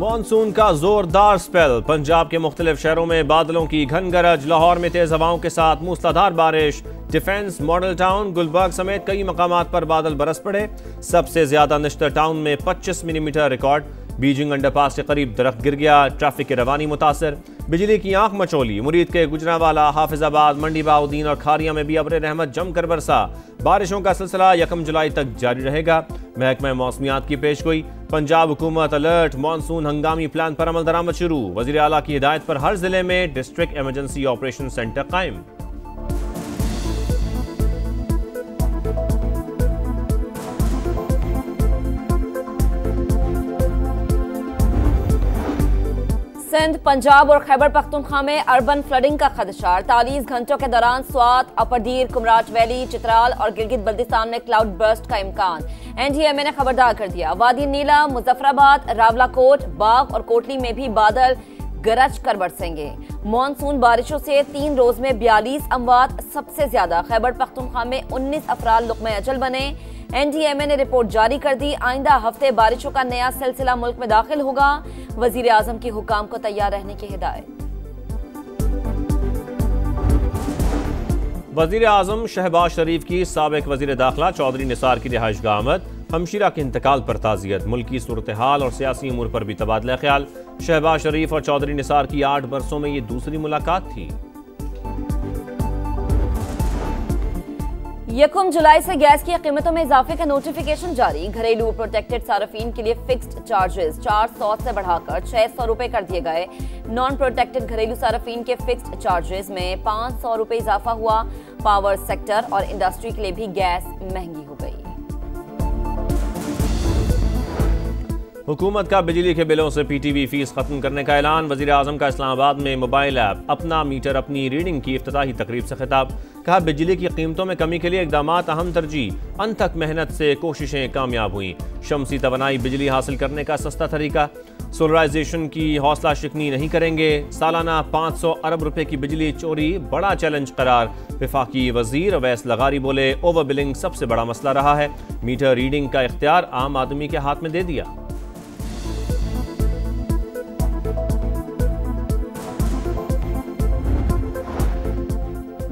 Monsoon का जोरदार spell. Punjab के मुख्तलिफ शहरों में बादलों की घन गरज, लाहौर में तेज हवाओं के साथ मूसलाधार बारिश। डिफेंस, मॉडल टाउन, गुलबर्ग समेत कई मकामात पर बादल बरस पड़े। सबसे ज्यादा निश्तर टाउन में 25 मिलीमीटर रिकॉर्ड। बीजिंग अंडरपास के करीब दरख्त गिर गया, ट्रैफिक की रवानी मुतासर। बिजली की आंख मचोली। मुरीद के गुजरांवाला, हाफिजाबाद, मंडी बहाउद्दीन और खारिया में भी अब्र रहमत जमकर बरसा। बारिशों का सिलसिला 1 जुलाई तक जारी रहेगा। महकमा मौसमियात की पेशगोई। पंजाब हुकूमत अलर्ट, मानसून हंगामी प्लान पर अमल दरामद शुरू। वजीर आला की हिदायत पर हर जिले में डिस्ट्रिक्ट इमरजेंसी ऑपरेशन सेंटर कायम। सिंध, पंजाब और खैबर पख्तूनख्वा में अर्बन फ्लडिंग का खदशा। 48 घंटों के दौरान स्वात, अपरदीर, कुमराच वैली, चित्राल और गिलगित बल्दिस्तान में क्लाउड बर्स्ट का इम्कान। NDMA ने खबरदार कर दिया। वादी नीला, मुजफ्फराबाद, रावलाकोट, बाग और कोटली में भी बादल गरज कर बरसेंगे। मानसून बारिशों से 3 रोज में 42 अमवात, सबसे ज्यादा खैबर पख्तूनख्वा में 19 अफराद लुक़्मे अजल बने। NDMA ने रिपोर्ट जारी कर दी। आइंदा हफ्ते बारिशों का नया सिलसिला मुल्क में दाखिल होगा। वजीर आजम की हुकाम को तैयार रहने की हिदायत। वजीर आजम शहबाज शरीफ की साबिक वजीर दाखिला चौधरी निसार की रिहाइशगाह आमद। हमशीरा के इंतकाल पर ताज़ियत। मुल्की सूरत हाल और सियासी उमूर पर भी तबादला ख्याल। शहबाज शरीफ और चौधरी निसार की 8 बरसों में ये दूसरी मुलाकात थी। 1 जुलाई से गैस की कीमतों में इजाफे का नोटिफिकेशन जारी। घरेलू प्रोटेक्टेड सार्फिन के लिए फिक्स्ड चार्जेस 400 से बढ़ाकर 600 रुपए कर दिए गए। नॉन प्रोटेक्टेड घरेलू सार्फिन के फिक्स्ड चार्जेस में 500 रुपए इजाफा हुआ। पावर सेक्टर और इंडस्ट्री के लिए भी गैस महंगी हो गई। हुकूमत का बिजली के बिलों से PTV फीस खत्म करने का ऐलान। वजीर आजम का इस्लामाबाद में मोबाइल ऐप अपना मीटर अपनी रीडिंग की इफ्तिताही तकरीब से खिताब। कहा, बिजली की कीमतों में कमी के लिए इकदामात अहम तरजीह। अनथक मेहनत से कोशिशें कामयाब हुई। शमसी तवानाई बिजली हासिल करने का सस्ता तरीका। सोलराइजेशन की हौसला शिकनी नहीं करेंगे। सालाना 500 अरब रुपए की बिजली चोरी बड़ा चैलेंज करार। वफाकी वजीर अवैस लगारी बोले, ओवर बिलिंग सबसे बड़ा मसला रहा है। मीटर रीडिंग का इख्तियार आम आदमी के हाथ में दे दिया।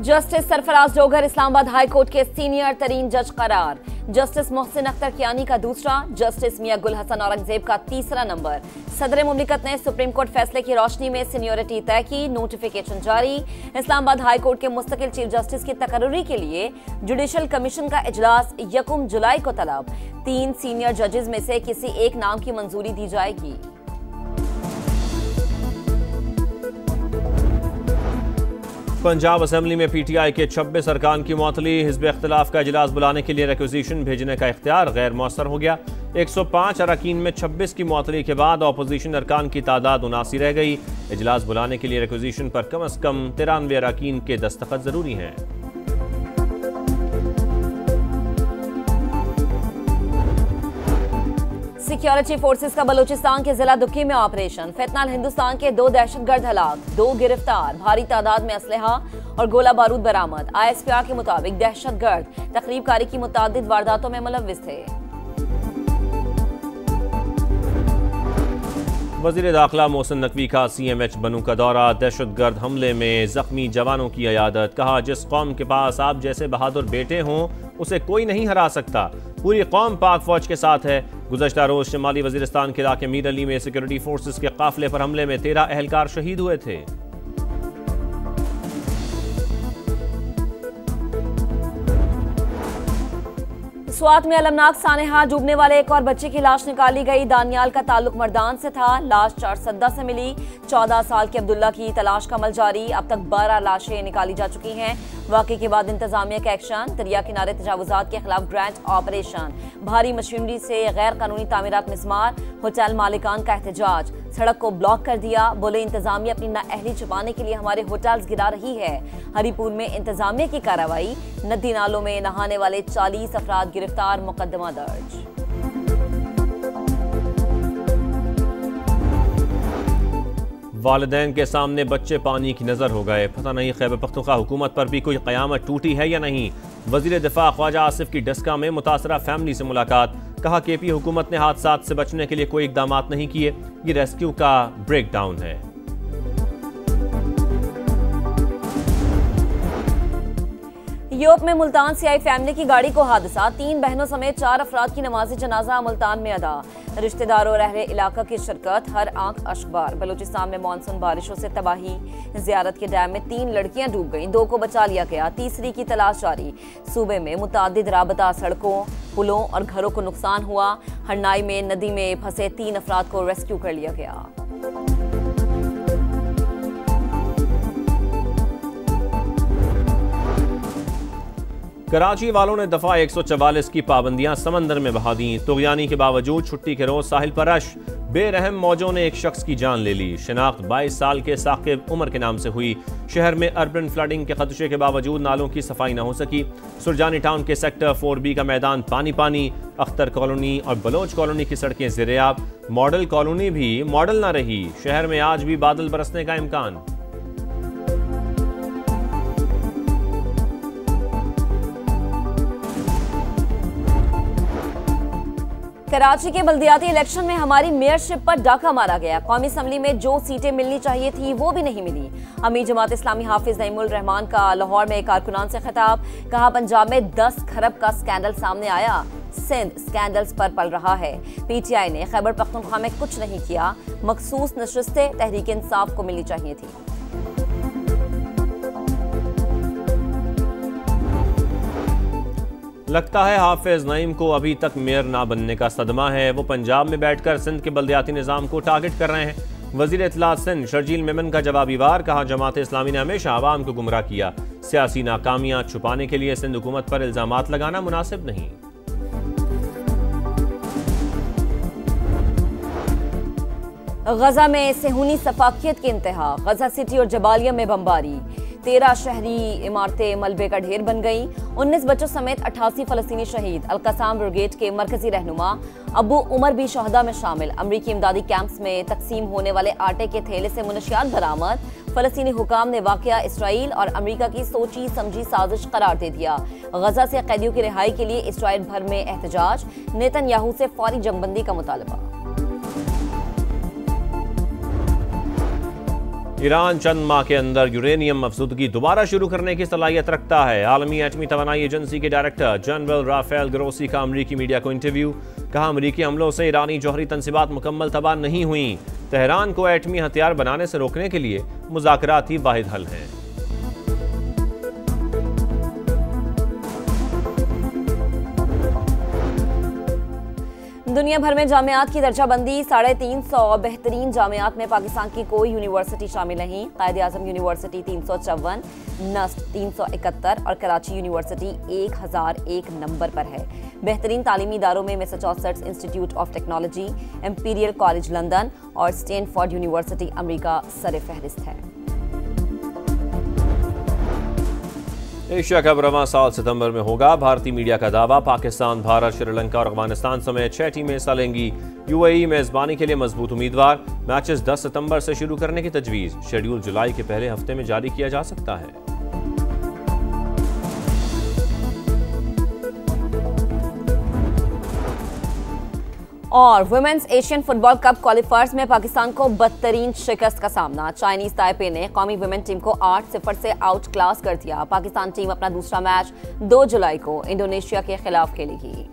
Justice Sarfaraz Dogar Islamabad high court के सीनियर तरीन जज करार। जस्टिस मोहसिन अख्तर कियानी का दूसरा, जस्टिस मियां गुल हसन औरंगजेब का तीसरा नंबर। सदर मुमलिकत ने सुप्रीम कोर्ट फैसले की रोशनी में सीनियरिटी तय की। नोटिफिकेशन जारी। इस्लामाबाद हाई कोर्ट के मुस्तकिल चीफ जस्टिस की तकर्रुरी के लिए जुडिशल कमीशन का इजलास 1 जुलाई को तलब। 3 सीनियर जजेस में से किसी एक नाम की मंजूरी दी जाएगी। पंजाब असेंबली में PTI के 26 अरकान की मुअत्तली। हिज़्ब इख्तिलाफ का इजलास बुलाने के लिए रिक्वेजिशन भेजने का इख्तियार गैर मौसर हो गया। 105 अरकान में 26 की मुअत्तली के बाद अपोजिशन अरकान की तादाद 79 रह गई। इजलास बुलाने के लिए रिक्वेजिशन पर कम अज कम 93 अरकान के दस्तखत जरूरी हैं। सिक्योरिटी फोर्सेस का बलूचिस्तान के जिला दुक्की में ऑपरेशन। फितनाल हिंदुस्तान के 2 दहशतगर्द हलाक, 2 गिरफ्तार। भारी तादाद में असलहा और गोला बारूद बरामद। ISPR के मुताबिक दहशतगर्द तकरीबकारी की मुतादिद वारदातों में मुलव्विस थे। वजीर दाखिला मोहसिन नकवी का CMH बनू का दौरा। दहशतगर्द हमले में जख्मी जवानों की अयादत। कहा, जिस कौम के पास आप जैसे बहादुर बेटे हों उसे कोई नहीं हरा सकता। पूरी कौम पाक फौज के साथ है। गुज़श्ता रोज शिमाली वजीरिस्तान के इलाके मीर अली में सिक्योरिटी फोर्सेस के काफिले पर हमले में 13 एहलकार शहीद हुए थे। स्वात में अलमनाक सानेहा, डूबने वाले एक और बच्चे की लाश निकाली गई। दानियाल का ताल्लुक मर्दान से था। लाश चारसद्दा से मिली। 14 साल के अब्दुल्ला की तलाश का अमल जारी। अब तक 12 लाशें निकाली जा चुकी हैं। वाक़े के बाद इंतजामिया का एक्शन। दरिया किनारे तजावुजात के खिलाफ ग्रैंड ऑपरेशन। भारी मशीनरी से गैर कानूनी तामीरात मिसमार। होटल मालिकान का एहतजाज। सड़क को ब्लॉक कर दिया। बोले, इंतजामिया अपनी नाअहली छुपाने के लिए हमारे होटल्स गिरा रही है। हरीपुर में इंतजामिया की कार्रवाई। नदी नालों में नहाने वाले 40 अफराद गिरफ्तार। मुकदमा दर्ज। वालिदैन के सामने बच्चे पानी की नजर हो गए। पता नहीं खैबर पख्तूनख्वा हुकूमत पर भी कोई क़यामत टूटी है या नहीं। वजीर दिफा ख्वाजा आसिफ की डस्का में मुतासरा फैमिली से मुलाकात। कहा केपी हुकूमत ने हादसात से बचने के लिए कोई इकदाम नहीं किए, ये रेस्क्यू का ब्रेकडाउन है। यूरोप में मुल्तान से आई फैमिली की गाड़ी को हादसा, 3 बहनों समेत 4 अफराद की नमाज़ी जनाजा मुल्तान में अदा। रिश्तेदारों और अहले इलाका की शिरकत, हर आंख अशकबार। बलूचिस्तान में मानसून बारिशों से तबाही, जियारत के डैम में 3 लड़कियां डूब गईं, 2 को बचा लिया गया, तीसरी की तलाश जारी। सूबे में मुतादिद राबता सड़कों, पुलों और घरों को नुकसान हुआ। हरनाई में नदी में फंसे 3 अफराद को रेस्क्यू कर लिया गया। कराची वालों ने दफा 144 की पाबंदियां समंदर में बहा दी। तुगयानी के बावजूद छुट्टी के रोज साहिल पर रश, बेरहम मौजों ने एक शख्स की जान ले ली। शिनाख्त 22 साल के साकिब उमर के नाम से हुई। शहर में अर्बन फ्लडिंग के खदशे के बावजूद नालों की सफाई न हो सकी। सुरजानी टाउन के सेक्टर 4B का मैदान पानी पानी। अख्तर कॉलोनी और बलोच कॉलोनी की सड़कें ज़ेरे-आब। मॉडल कॉलोनी भी मॉडल न रही। शहर में आज भी बादल बरसने का इम्कान। कराची के बल्दियाती इलेक्शन में हमारी मेयरशिप पर डाका मारा गया। कौमी असम्बली में जो सीटें मिलनी चाहिए थी वो भी नहीं मिली। अमीर जमात इस्लामी हाफिज नईमुल रहमान का लाहौर में कारकुनान से खिताब, कहा पंजाब में 10 खरब का स्कैंडल सामने आया, सिंध स्कैंडल्स पर पल रहा है। PTI ने खैबर पख्तूनख्वा में कुछ नहीं किया, मखसूस नशिस्तें तहरीक इंसाफ को मिलनी चाहिए थी। लगता है हाफिज नईम को अभी तक मेयर ना बनने का सदमा है। वो पंजाब में बैठकर सिंध के बल्दियाती निज़ाम को टारगेट कर रहे हैं। वज़ीर इत्तलात सिंध शर्जील मेमन का जवाबी वार, कहा जमात इस्लामी ने हमेशा आवाम को गुमराह किया। सियासी नाकामियां छुपाने के लिए सिंध हुकूमत पर इल्जामात लगाना मुनासिब नहीं। गजा में सेहूनी सफाकियत की इंतहा, गजा सिटी और जबालिया में बमबारी। 13 शहरी इमारतें मलबे का ढेर बन गईं। 19 बच्चों समेत 88 फलस्तीनी शहीद। अल-कसाम ब्रिगेड के मरकजी रहनुमा अबू उमर भी शहदा में शामिल। अमरीकी इमदादी कैंप्स में तकसीम होने वाले आटे के थैले से मुनशियात बरामद। फलस्तीनी हुकाम ने वाकया इसराइल और अमरीका की सोची समझी साजिश करार दे दिया। गजा से कैदियों की रिहाई के लिए इसराइल भर में एहतजाज। नेतन्याहू से फौरी जंगबंदी का मुतालबा। ईरान चंद माह के अंदर यूरेनियम अफजुदगी दोबारा शुरू करने की सलाहियत रखता है। आलमी एटमी तवानाई एजेंसी के डायरेक्टर जनरल राफेल ग्रोसी का अमरीकी मीडिया को इंटरव्यू, कहा अमरीकी हमलों से ईरानी जौहरी तंसीबात मुकम्मल तबाह नहीं हुई। तेहरान को एटमी हथियार बनाने से रोकने के लिए मुज़ाकरात ही वाहिद हल हैं। दुनिया भर में जामियात की दर्जाबंदी, 350 बेहतरीन जामियात में पाकिस्तान की कोई यूनिवर्सिटी शामिल नहीं। कायद-ए-आज़म यूनिवर्सिटी 354, नस्ट 371 और कराची यूनिवर्सिटी 1001 नंबर पर है। बेहतरीन तालीमी इदारों में Massachusetts institute of technology, imperial college London और स्टैनफोर्ड यूनिवर्सिटी अमेरिका सर-ए-फहरिस्त है। एशिया कप रवां साल सितंबर में होगा। भारतीय मीडिया का दावा, पाकिस्तान, भारत, श्रीलंका और अफगानिस्तान समेत 6 टीमें हिस्सा लेंगी। UAE मेजबानी के लिए मजबूत उम्मीदवार। मैचेस 10 सितंबर से शुरू करने की तजवीज़। शेड्यूल जुलाई के पहले हफ्ते में जारी किया जा सकता है। और women's Asian football cup qualifiers में पाकिस्तान को बदतरीन शिकस्त का सामना। चाइनीज ताइपे ने कौमी वुमेन टीम को 8-0 से आउट क्लास कर दिया। पाकिस्तान टीम अपना दूसरा मैच 2 जुलाई को इंडोनेशिया के खिलाफ खेलेगी।